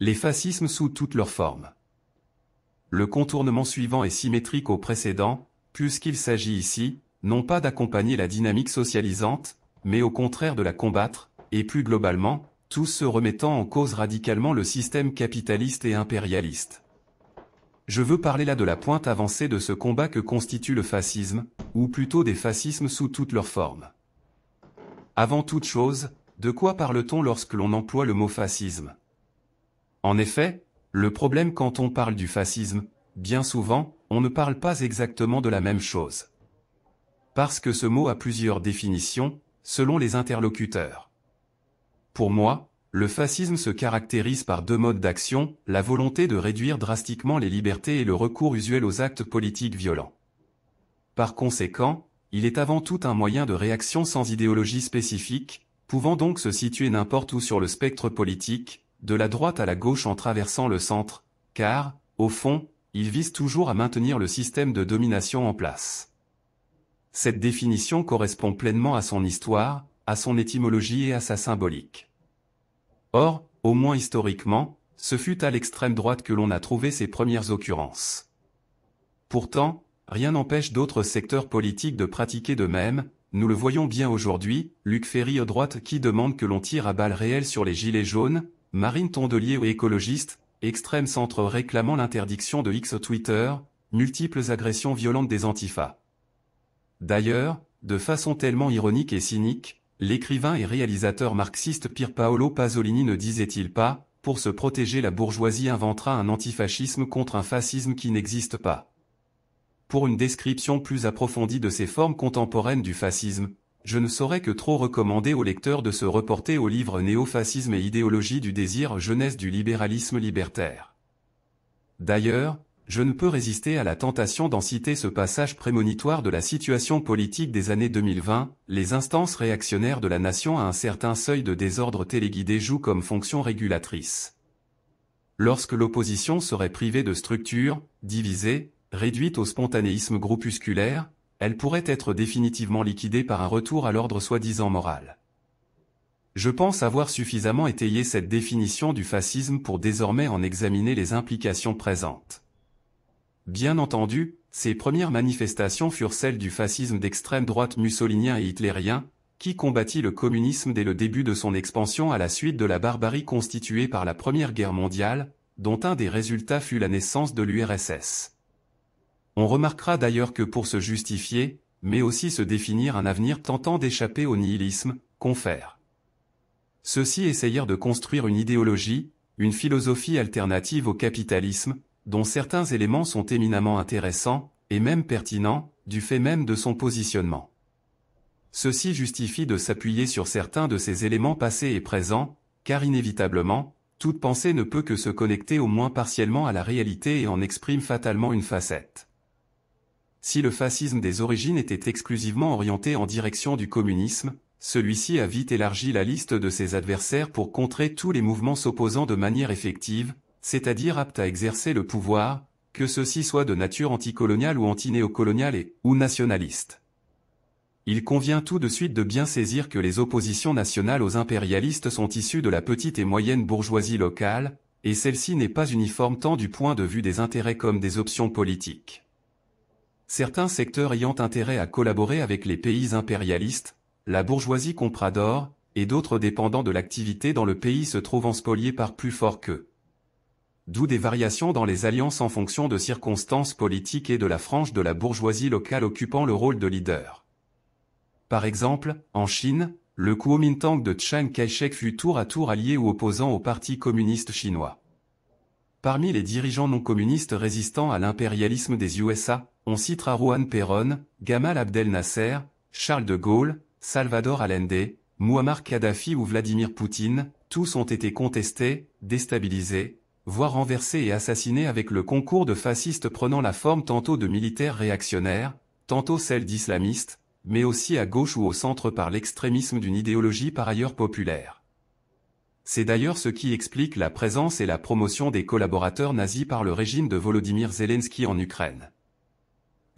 Les fascismes sous toutes leurs formes. Le contournement suivant est symétrique au précédent, puisqu'il s'agit ici, non pas d'accompagner la dynamique socialisante, mais au contraire de la combattre, et plus globalement, tous ceux remettant en cause radicalement le système capitaliste et impérialiste. Je veux parler là de la pointe avancée de ce combat que constitue le fascisme, ou plutôt des fascismes sous toutes leurs formes. Avant toute chose, de quoi parle-t-on lorsque l'on emploie le mot fascisme? En effet, le problème quand on parle du fascisme, bien souvent, on ne parle pas exactement de la même chose. Parce que ce mot a plusieurs définitions, selon les interlocuteurs. Pour moi, le fascisme se caractérise par deux modes d'action, la volonté de réduire drastiquement les libertés et le recours usuel aux actes politiques violents. Par conséquent, il est avant tout un moyen de réaction sans idéologie spécifique, pouvant donc se situer n'importe où sur le spectre politique, de la droite à la gauche en traversant le centre, car, au fond, il vise toujours à maintenir le système de domination en place. Cette définition correspond pleinement à son histoire, à son étymologie et à sa symbolique. Or, au moins historiquement, ce fut à l'extrême droite que l'on a trouvé ses premières occurrences. Pourtant, rien n'empêche d'autres secteurs politiques de pratiquer de même, nous le voyons bien aujourd'hui, Luc Ferry à droite qui demande que l'on tire à balles réelles sur les gilets jaunes, Marine Tondelier aux écologistes, extrême centre réclamant l'interdiction de X Twitter, multiples agressions violentes des antifas. D'ailleurs, de façon tellement ironique et cynique, l'écrivain et réalisateur marxiste Pier Paolo Pasolini ne disait-il pas, pour se protéger la bourgeoisie inventera un antifascisme contre un fascisme qui n'existe pas. Pour une description plus approfondie de ces formes contemporaines du fascisme, je ne saurais que trop recommander aux lecteurs de se reporter au livre Néofascisme et idéologie du désir, jeunesse du libéralisme libertaire. D'ailleurs, je ne peux résister à la tentation d'en citer ce passage prémonitoire de la situation politique des années 2020, les instances réactionnaires de la nation à un certain seuil de désordre téléguidé jouent comme fonction régulatrice. Lorsque l'opposition serait privée de structure, divisée, réduite au spontanéisme groupusculaire, elle pourrait être définitivement liquidée par un retour à l'ordre soi-disant moral. Je pense avoir suffisamment étayé cette définition du fascisme pour désormais en examiner les implications présentes. Bien entendu, ces premières manifestations furent celles du fascisme d'extrême droite mussolinien et hitlérien, qui combattit le communisme dès le début de son expansion à la suite de la barbarie constituée par la Première Guerre mondiale, dont un des résultats fut la naissance de l'URSS. On remarquera d'ailleurs que pour se justifier, mais aussi se définir un avenir tentant d'échapper au nihilisme, confère. Ceux-ci essayèrent de construire une idéologie, une philosophie alternative au capitalisme, dont certains éléments sont éminemment intéressants, et même pertinents, du fait même de son positionnement. Ceci justifie de s'appuyer sur certains de ces éléments passés et présents, car inévitablement, toute pensée ne peut que se connecter au moins partiellement à la réalité et en exprime fatalement une facette. Si le fascisme des origines était exclusivement orienté en direction du communisme, celui-ci a vite élargi la liste de ses adversaires pour contrer tous les mouvements s'opposant de manière effective, c'est-à-dire aptes à exercer le pouvoir, que ceux-ci soient de nature anticoloniale ou antinéocoloniale ou nationaliste. Il convient tout de suite de bien saisir que les oppositions nationales aux impérialistes sont issues de la petite et moyenne bourgeoisie locale, et celle-ci n'est pas uniforme tant du point de vue des intérêts comme des options politiques. Certains secteurs ayant intérêt à collaborer avec les pays impérialistes, la bourgeoisie compradore, et d'autres dépendant de l'activité dans le pays se trouvant spoliés par plus fort qu'eux. D'où des variations dans les alliances en fonction de circonstances politiques et de la frange de la bourgeoisie locale occupant le rôle de leader. Par exemple, en Chine, le Kuomintang de Chiang Kai-shek fut tour à tour allié ou opposant au Parti communiste chinois. Parmi les dirigeants non communistes résistant à l'impérialisme des USA, on citera Juan Perón, Gamal Abdel Nasser, Charles de Gaulle, Salvador Allende, Muammar Kadhafi ou Vladimir Poutine, tous ont été contestés, déstabilisés, voire renversés et assassinés avec le concours de fascistes prenant la forme tantôt de militaires réactionnaires, tantôt celle d'islamistes, mais aussi à gauche ou au centre par l'extrémisme d'une idéologie par ailleurs populaire. C'est d'ailleurs ce qui explique la présence et la promotion des collaborateurs nazis par le régime de Volodymyr Zelensky en Ukraine.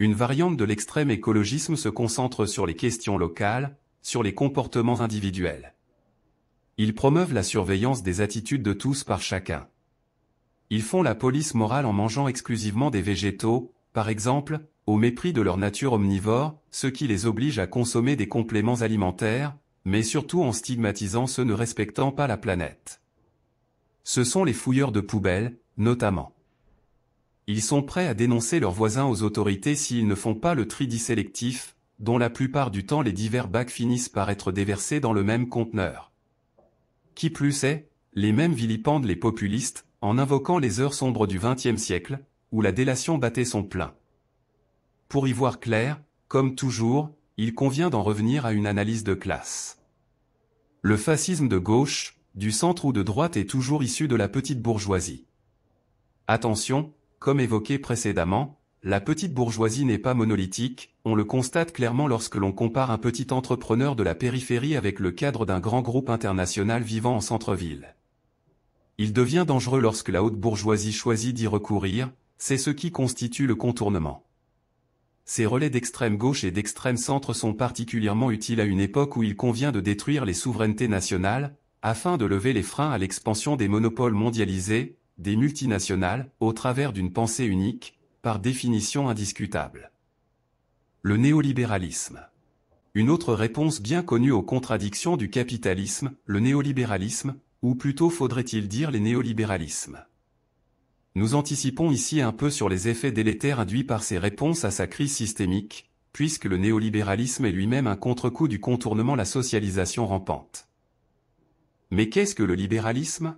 Une variante de l'extrême écologisme se concentre sur les questions locales, sur les comportements individuels. Ils promeuvent la surveillance des attitudes de tous par chacun. Ils font la police morale en mangeant exclusivement des végétaux, par exemple, au mépris de leur nature omnivore, ce qui les oblige à consommer des compléments alimentaires, mais surtout en stigmatisant ceux ne respectant pas la planète. Ce sont les fouilleurs de poubelles, notamment. Ils sont prêts à dénoncer leurs voisins aux autorités s'ils ne font pas le tri dit sélectif, dont la plupart du temps les divers bacs finissent par être déversés dans le même conteneur. Qui plus est, les mêmes vilipendent les populistes, en invoquant les heures sombres du XXe siècle, où la délation battait son plein. Pour y voir clair, comme toujours, il convient d'en revenir à une analyse de classe. Le fascisme de gauche, du centre ou de droite est toujours issu de la petite bourgeoisie. Attention, comme évoqué précédemment, la petite bourgeoisie n'est pas monolithique, on le constate clairement lorsque l'on compare un petit entrepreneur de la périphérie avec le cadre d'un grand groupe international vivant en centre-ville. Il devient dangereux lorsque la haute bourgeoisie choisit d'y recourir, c'est ce qui constitue le contournement. Ces relais d'extrême gauche et d'extrême centre sont particulièrement utiles à une époque où il convient de détruire les souverainetés nationales, afin de lever les freins à l'expansion des monopoles mondialisés, des multinationales, au travers d'une pensée unique, par définition indiscutable. Le néolibéralisme. Une autre réponse bien connue aux contradictions du capitalisme, le néolibéralisme, ou plutôt faudrait-il dire les néolibéralismes. Nous anticipons ici un peu sur les effets délétères induits par ces réponses à sa crise systémique, puisque le néolibéralisme est lui-même un contre-coup du contournement la socialisation rampante. Mais qu'est-ce que le libéralisme ?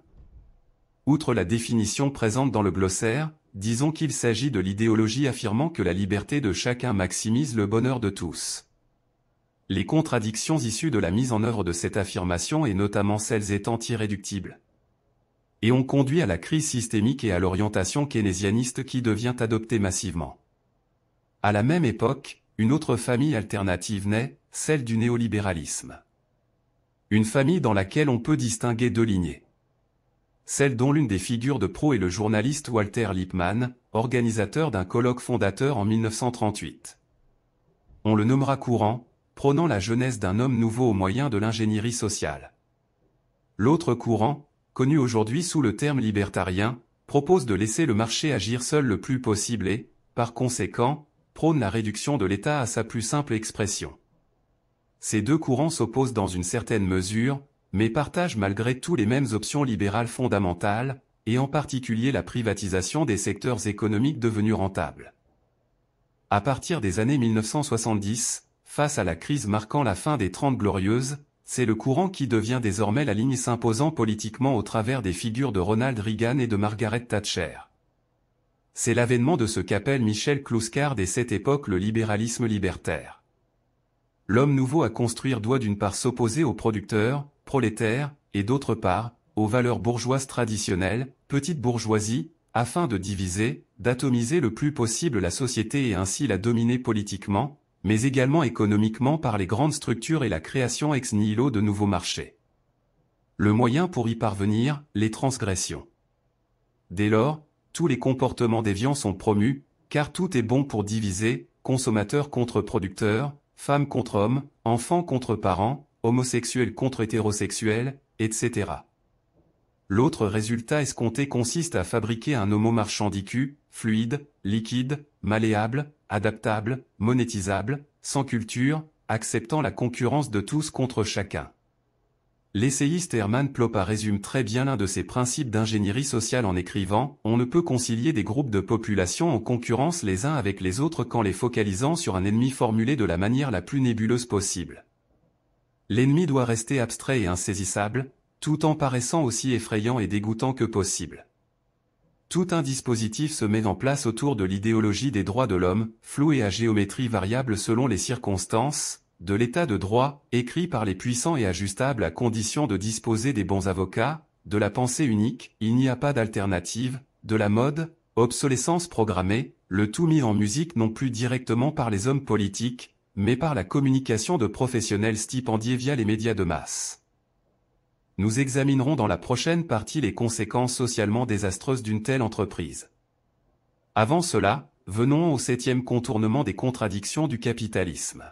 Outre la définition présente dans le glossaire, disons qu'il s'agit de l'idéologie affirmant que la liberté de chacun maximise le bonheur de tous. Les contradictions issues de la mise en œuvre de cette affirmation et notamment celles étant irréductibles, et ont conduit à la crise systémique et à l'orientation keynésianiste qui devient adoptée massivement. À la même époque, une autre famille alternative naît, celle du néolibéralisme. Une famille dans laquelle on peut distinguer deux lignées. Celle dont l'une des figures de proue est le journaliste Walter Lippmann, organisateur d'un colloque fondateur en 1938. On le nommera courant, prônant la jeunesse d'un homme nouveau au moyen de l'ingénierie sociale. L'autre courant, connu aujourd'hui sous le terme libertarien, propose de laisser le marché agir seul le plus possible et, par conséquent, prône la réduction de l'État à sa plus simple expression. Ces deux courants s'opposent dans une certaine mesure, mais partagent malgré tout les mêmes options libérales fondamentales, et en particulier la privatisation des secteurs économiques devenus rentables. À partir des années 1970, face à la crise marquant la fin des Trente Glorieuses, c'est le courant qui devient désormais la ligne s'imposant politiquement au travers des figures de Ronald Reagan et de Margaret Thatcher. C'est l'avènement de ce qu'appelle Michel Clouscard et cette époque le libéralisme libertaire. L'homme nouveau à construire doit d'une part s'opposer aux producteurs, prolétaires, et d'autre part, aux valeurs bourgeoises traditionnelles, petite bourgeoisie, afin de diviser, d'atomiser le plus possible la société et ainsi la dominer politiquement, mais également économiquement par les grandes structures et la création ex nihilo de nouveaux marchés. Le moyen pour y parvenir, les transgressions. Dès lors, tous les comportements déviants sont promus, car tout est bon pour diviser, consommateurs contre producteurs, femmes contre hommes, enfants contre parents, homosexuels contre hétérosexuels, etc. L'autre résultat escompté consiste à fabriquer un homo marchandicu, fluide, liquide, malléable, adaptable, monétisable, sans culture, acceptant la concurrence de tous contre chacun. L'essayiste Hermann Ploppa résume très bien l'un de ces principes d'ingénierie sociale en écrivant « On ne peut concilier des groupes de population en concurrence les uns avec les autres qu'en les focalisant sur un ennemi formulé de la manière la plus nébuleuse possible. L'ennemi doit rester abstrait et insaisissable, tout en paraissant aussi effrayant et dégoûtant que possible. Tout un dispositif se met en place autour de l'idéologie des droits de l'homme, floue et à géométrie variable selon les circonstances, de l'état de droit, écrit par les puissants et ajustable à condition de disposer des bons avocats, de la pensée unique, il n'y a pas d'alternative, de la mode, obsolescence programmée, le tout mis en musique non plus directement par les hommes politiques, mais par la communication de professionnels stipendiés via les médias de masse. Nous examinerons dans la prochaine partie les conséquences socialement désastreuses d'une telle entreprise. Avant cela, venons au 7e contournement des contradictions du capitalisme.